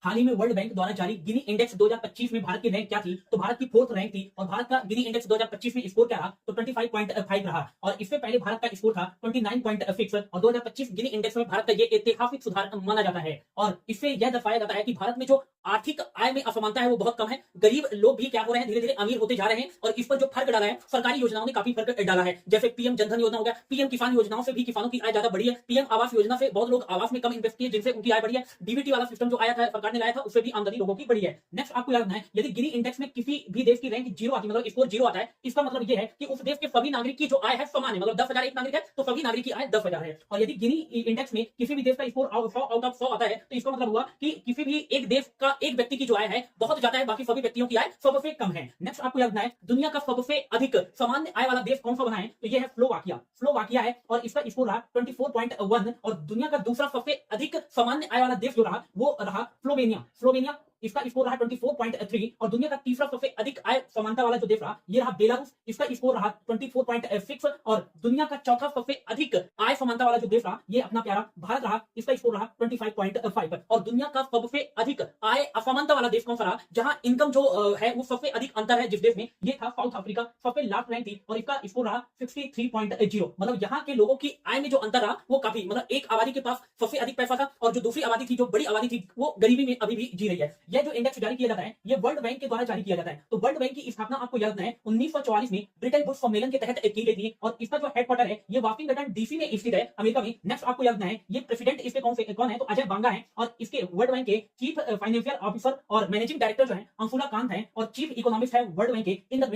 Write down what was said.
हाल ही में world bank द्वारा जारी गिनी इंडेक्स 2025 में भारत की रैंक क्या थी? तो भारत की 4th रैंक थी और भारत का गिनी इंडेक्स 2025 में स्कोर क्या रहा? तो 25.5 रहा और इससे पहले भारत का स्कोर था 29.6 और 2025 गिनी इंडेक्स में भारत का ये ऐतिहासिक सुधार माना जाता है। और इससे यह दर्शाया जाता है कि भारत में जो आर्थिक आय में असमानता है वो बहुत कम है। गरीब लोग भी क्या हो रहे हैं, धीरे धीरे अमीर होते जा रहे हैं और इस पर जो फर्क डाला है सरकारी योजनाओं ने काफी फर्क डाला है। जैसे पीएम जनधन योजना हो गया, पीएम किसान योजनाओं से भी किसानों की आय ज्यादा बढ़ी है। पीएम आवास योजना से बहुत लोग आवास में कम इन्वेस्ट किए जिनसे उनकी आय बढ़ी है। डीबीटी वाला सिस्टम जो आया था सरकार ने लाया था उससे भी आमदनी लोगों की बढ़ी है। नेक्स्ट आपको याद रखना है, यदि गिनी इंडेक्स में किसी भी देश की रैंक जीरो आती है, मतलब स्कोर जीरो आता है, इसका मतलब यह है कि उस देश के सभी नागरिक की जो आय है समान है। मतलब 10,000 एक नागरिक है तो सभी नागरिक की आय 10,000 है। और यदि गिनी इंडेक्स में किसी भी देश का स्कोर 100 आउट ऑफ 100 आता है तो इसका मतलब हुआ कि किसी भी एक देश का एक व्यक्ति की जो आय है बहुत ज्यादा है, बाकी सभी व्यक्तियों की आय सबसे कम है। नेक्स्ट आपको याद रखना है, दुनिया का सबसे अधिक सामान्य आय वाला देश कौन सा बना है? तो यह है स्लोवाकिया। स्लोवाकिया है और इसका स्कोर रहा 24.1 और दुनिया का दूसरा सबसे अधिक सामान्य आय वाला देश जो रहा वो रहा स्लोवेनिया। स्लोवेनिया इसका स्कोर रहा 24.3 और दुनिया का तीसरा सबसे अधिक आय समानता वाला जो देश रहा ये रहा बेलारूस। इसका स्कोर रहा 24.6 और दुनिया का चौथा सबसे अधिक आय समानता वाला जो देश रहा ये अपना प्यारा भारत रहा। इसका स्कोर रहा 25.5 और दुनिया का सबसे अधिक आय असमानता वाला देश कौन सा रहा, जहां इनकम जो है वो सबसे अधिक अंतर है जिस देश में, ये था साउथ अफ्रीका। सबसे लास्ट रैंक थी और इसका स्कोर रहा 63.0। मतलब यहाँ के लोगों की आय में जो अंतर रहा वो काफी, मतलब एक आबादी के पास सबसे अधिक पैसा था और जो दूसरी आबादी थी, जो बड़ी आबादी थी, वो गरीबी में अभी भी जी रही है। यह जो इंडेक्स जारी किया जाता है ये वर्ल्ड बैंक के द्वारा जारी किया जाता है। तो वर्ल्ड बैंक की स्थापना आपको याद है 1944 में ब्रिटेन बुश सम्मेलन के तहत की गई थी और इसका जो हेडक्वार्टर है ये वाशिंगटन डीसी में स्थित है, अमेरिका में। नेक्स्ट आपको याद है, ये प्रेसिडेंट इसके कौन है? तो अजय बांगा है और इसके वर्ल्ड बैंक के चीफ फाइनेंशियल ऑफिसर और मैनेजिंग डायरेक्टर जो है अंशुला कांत है और चीफ इकोनॉमिस्ट है वर्ल्ड बैंक के। इन